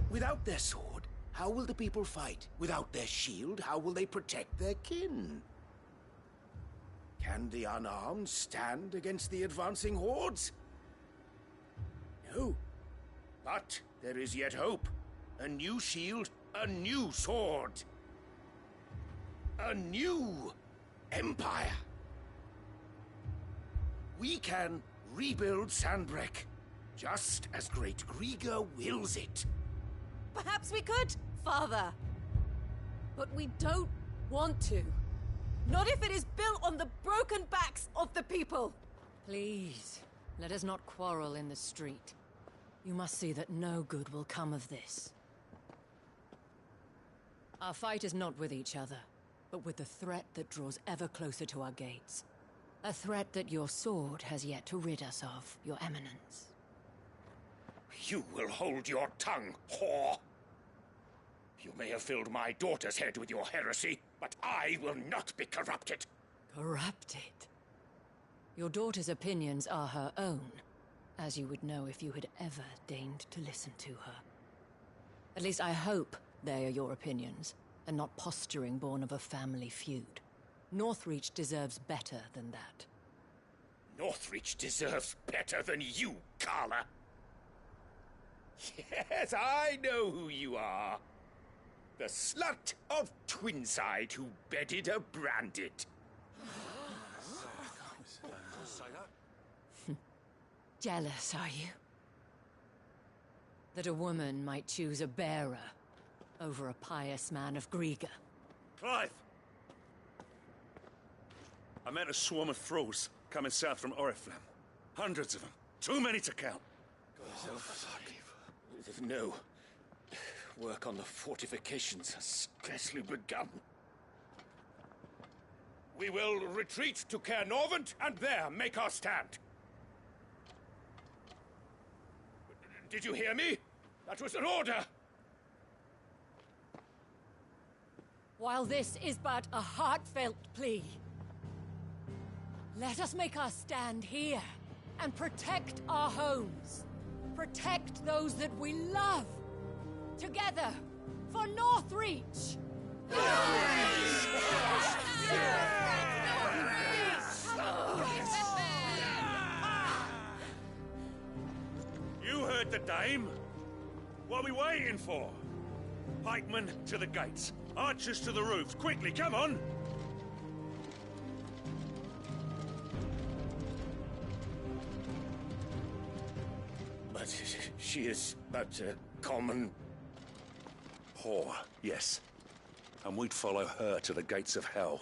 Without their sword, how will the people fight? Without their shield, how will they protect their kin? Can the unarmed stand against the advancing hordes? No. But there is yet hope. A new shield, a new sword. A new empire. We can rebuild Sandbreck, just as Great Grieger wills it. Perhaps we could, Father. But we don't want to. Not if it is built on the broken backs of the people. Please, let us not quarrel in the street. You must see that no good will come of this. Our fight is not with each other, but with the threat that draws ever closer to our gates. A threat that your sword has yet to rid us of, Your Eminence. You will hold your tongue, whore! You may have filled my daughter's head with your heresy, but I will not be corrupted. Corrupted? Your daughter's opinions are her own, as you would know if you had ever deigned to listen to her. At least I hope they are your opinions, and not posturing born of a family feud. Northreach deserves better than that. Northreach deserves better than you, Carla. Yes, I know who you are. The slut of Twinside who bedded a Branded. Jealous, are you? That a woman might choose a bearer over a pious man of Grieger. Clive! I met a swarm of thralls coming south from Oriflamme. Hundreds of them. Too many to count. No. Work on the fortifications has scarcely begun. We will retreat to Caer Norvent and there make our stand. Did you hear me? That was an order! While this is but a heartfelt plea, let us make our stand here and protect our homes. Protect those that we love. Together, for Northreach! You heard the dame. What are we waiting for? Pikemen to the gates. Archers to the roofs. Quickly, come on! But she is but a common... whore, yes. And we'd follow her to the gates of hell.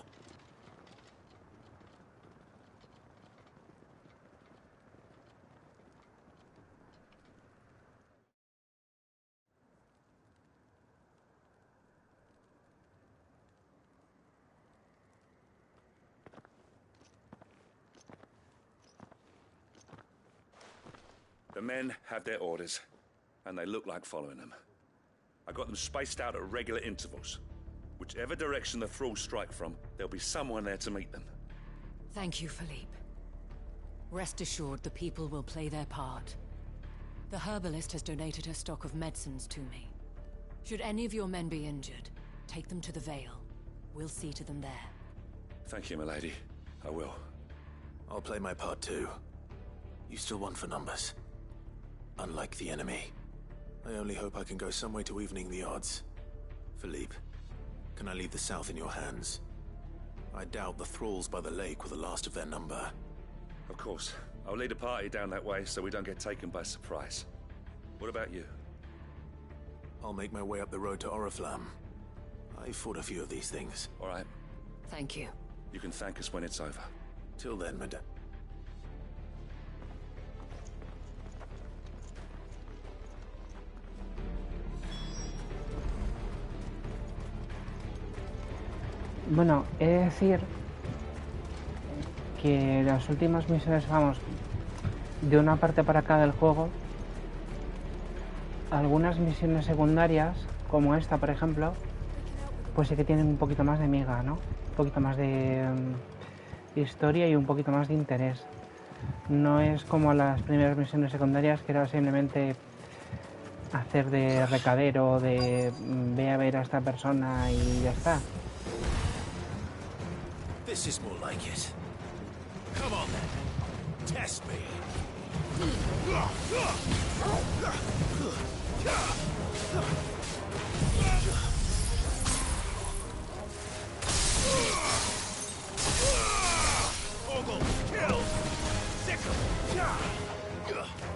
The men have their orders, and they look like following them. I got them spaced out at regular intervals. Whichever direction the thralls strike from, there'll be someone there to meet them. Thank you, Philippe. Rest assured the people will play their part. The herbalist has donated her stock of medicines to me. Should any of your men be injured, take them to the Vale. We'll see to them there. Thank you, milady. I will. I'll play my part too. You still want for numbers. Unlike the enemy. I only hope I can go some way to evening the odds. Philippe, can I leave the south in your hands? I doubt the thralls by the lake were the last of their number. Of course. I'll lead a party down that way so we don't get taken by surprise. What about you? I'll make my way up the road to Oriflamme. I fought a few of these things. All right. Thank you. You can thank us when it's over. Till then, madame. Bueno, he de decir que las últimas misiones, vamos, de una parte para acá del juego, algunas misiones secundarias, como esta por ejemplo, pues sí que tienen un poquito más de miga, ¿no? Un poquito más de historia y un poquito más de interés. No es como las primeras misiones secundarias, que era simplemente hacer de recadero, de ve a ver a esta persona y ya está. This is more like it. Come on then. Test me. Ogle, kill! Sickle!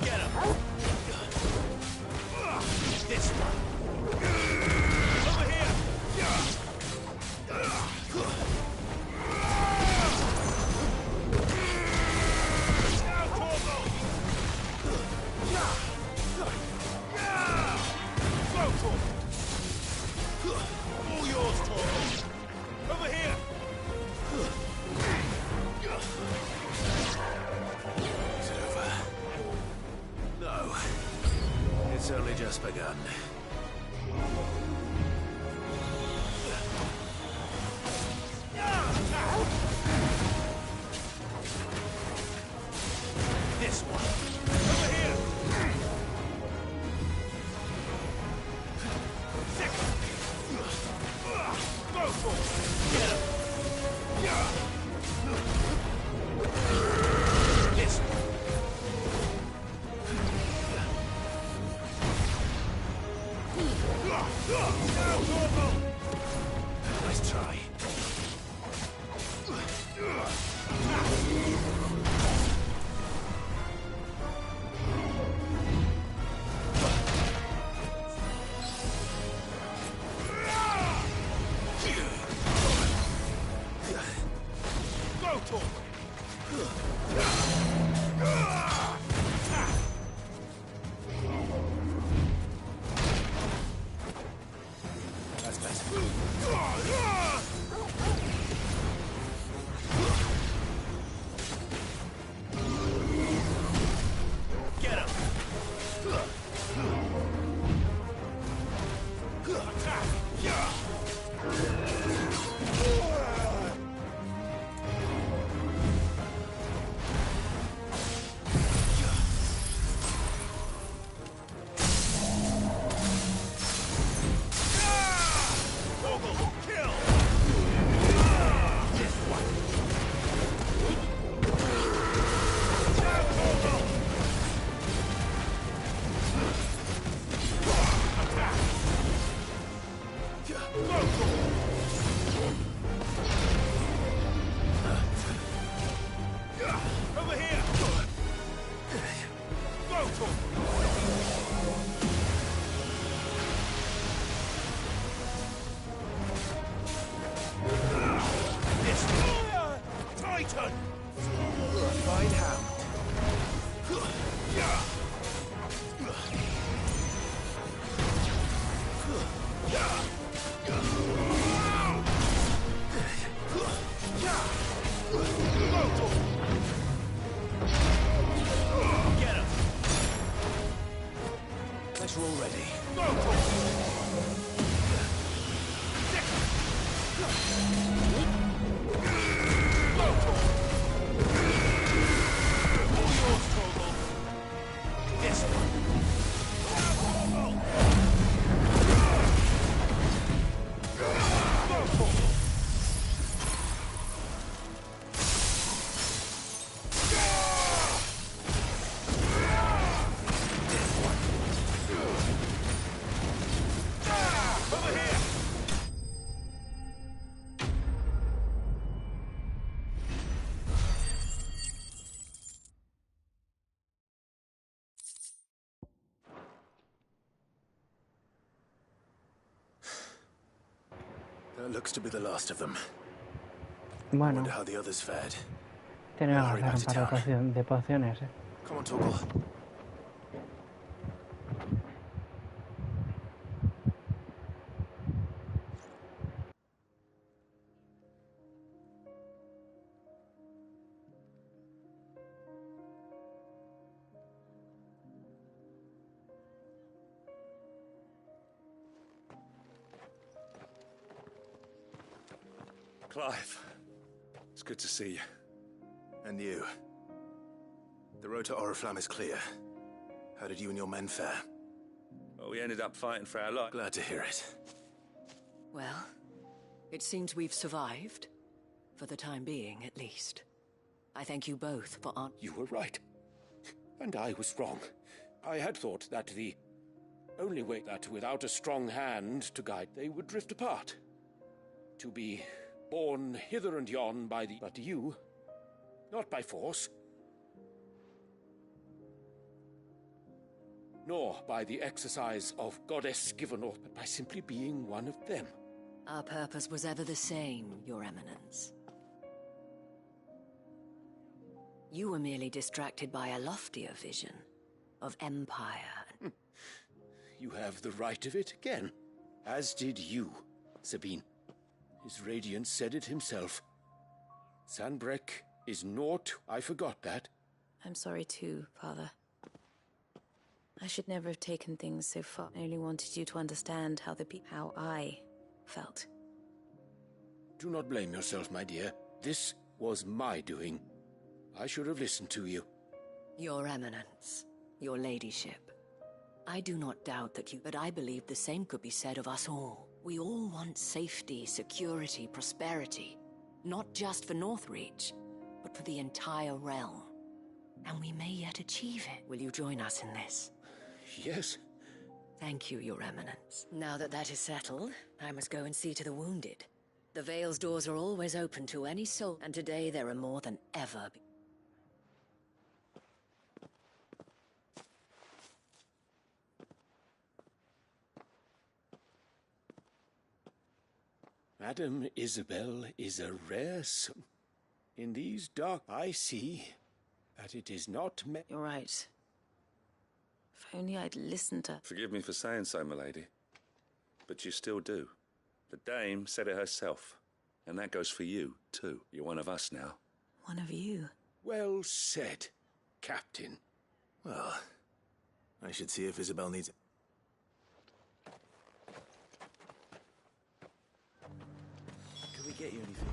Get him! This one! Over here! All yours, Torgo! Over here! Is it over? No. It's only just begun. This one! Over here! Second! Go for it! Get him! This one! Nice try. Go, Torgo! That's better. Get him! That looks to be the last of them. Bueno, Wonder how the others fared. tiene We'll que hurry hacer back un to par town. de pociones, Come on, Torgal. Clive, it's good to see you. And you. The road to Oriflamme is clear. How did you and your men fare? Well, we ended up fighting for our life. Glad to hear it. Well, it seems we've survived. For the time being, at least. I thank you both for You were right. And I was wrong. I had thought that the only way that without a strong hand to guide, they would drift apart. To be borne hither and yon by the... But you, not by force, nor by the exercise of goddess-given authority, but by simply being one of them. Our purpose was ever the same, Your Eminence. You were merely distracted by a loftier vision of empire. You have the right of it again, as did you, Sabine. His radiance said it himself. Sanbreque is naught. I forgot that. I'm sorry too, Father. I should never have taken things so far. I only wanted you to understand how I felt. Do not blame yourself, my dear. This was my doing. I should have listened to you. Your Eminence, your ladyship. I do not doubt that you, but I believe the same could be said of us all. We all want safety, security, prosperity. Not just for Northreach, but for the entire realm. And we may yet achieve it. Will you join us in this? Yes. Thank you, Your Eminence. Now that that is settled, I must go and see to the wounded. The Vale's doors are always open to any soul, and today there are more than ever. Madame Isabel is a rare son. In these dark, I see that it is not meant. You're right. If only I'd listened to... Forgive me for saying so, milady, but you still do. The dame said it herself, and that goes for you, too. You're one of us now. One of you. Well said, Captain. Well, I should see if Isabel needs it. Can we get you anything?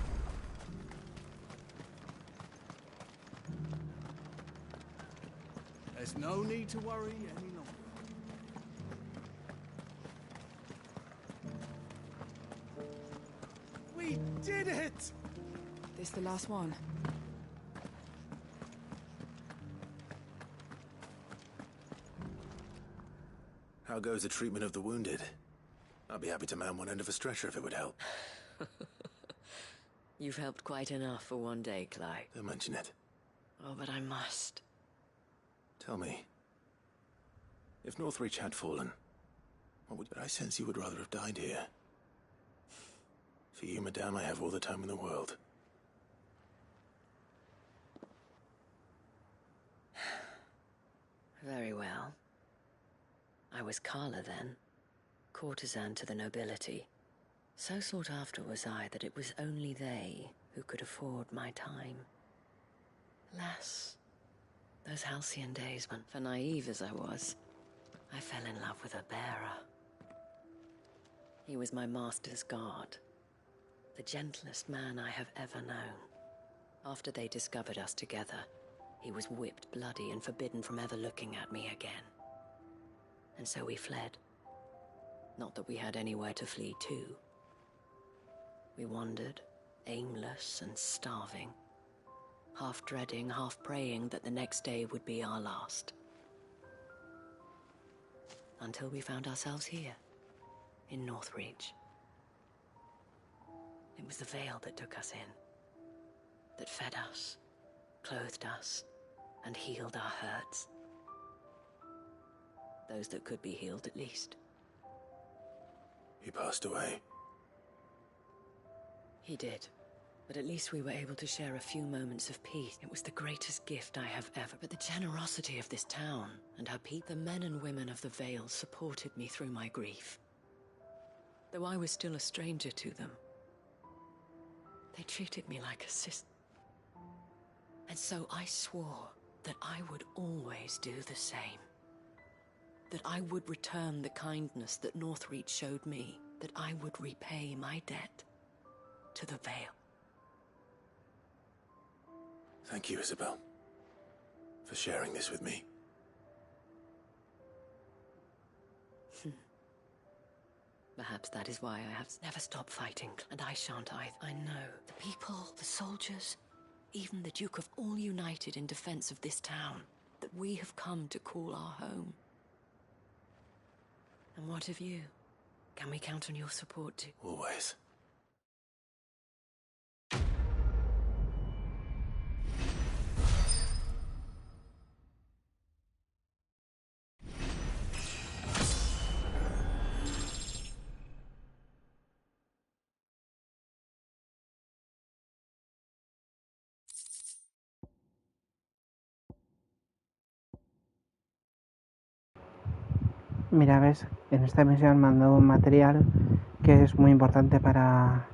There's no need to worry any longer. We did it! This the last one? How goes the treatment of the wounded? I'll be happy to man one end of a stretcher if it would help. You've helped quite enough for one day, Clive. Don't mention it. Oh, but I must. Tell me, if Northreach had fallen, what would... But I sense you would rather have died here. For you, madame, I have all the time in the world. Very well. I was Carla then, courtesan to the nobility. So sought after was I that it was only they who could afford my time. Alas, those halcyon days went, for naive as I was, I fell in love with a bearer. He was my master's guard, the gentlest man I have ever known. After they discovered us together, he was whipped bloody and forbidden from ever looking at me again. And so we fled. Not that we had anywhere to flee to. We wandered, aimless and starving, half dreading, half praying that the next day would be our last. Until we found ourselves here, in Northreach. It was the Vale that took us in, that fed us, clothed us, and healed our hurts. Those that could be healed, at least. He passed away. He did. But at least we were able to share a few moments of peace. It was the greatest gift I have ever... But the generosity of this town and her people, the men and women of the Vale supported me through my grief. Though I was still a stranger to them, they treated me like a sister. And so I swore that I would always do the same. That I would return the kindness that Northreach showed me. That I would repay my debt to the Vale. Thank you, Isabel, for sharing this with me. Perhaps that is why I have never stopped fighting, and I shan't either. I know the people, the soldiers, even the Duke of all united in defense of this town that we have come to call our home. And what of you? Can we count on your support too? Always. Mira, ves, en esta misión me han dado un material que es muy importante para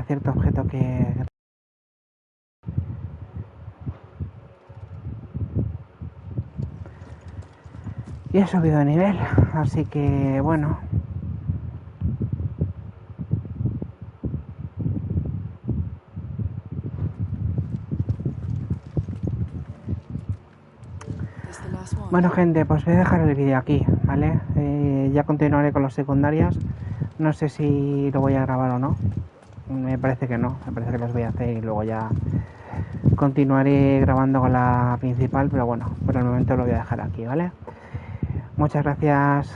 cierto objeto que... Y he subido de nivel, así que bueno. Bueno, gente, pues voy a dejar el vídeo aquí, ¿vale? Ya continuaré con las secundarias. No sé si lo voy a grabar o no. Me parece que no, me parece que las voy a hacer y luego ya continuaré grabando con la principal, pero bueno, por el momento lo voy a dejar aquí, ¿vale? Muchas gracias.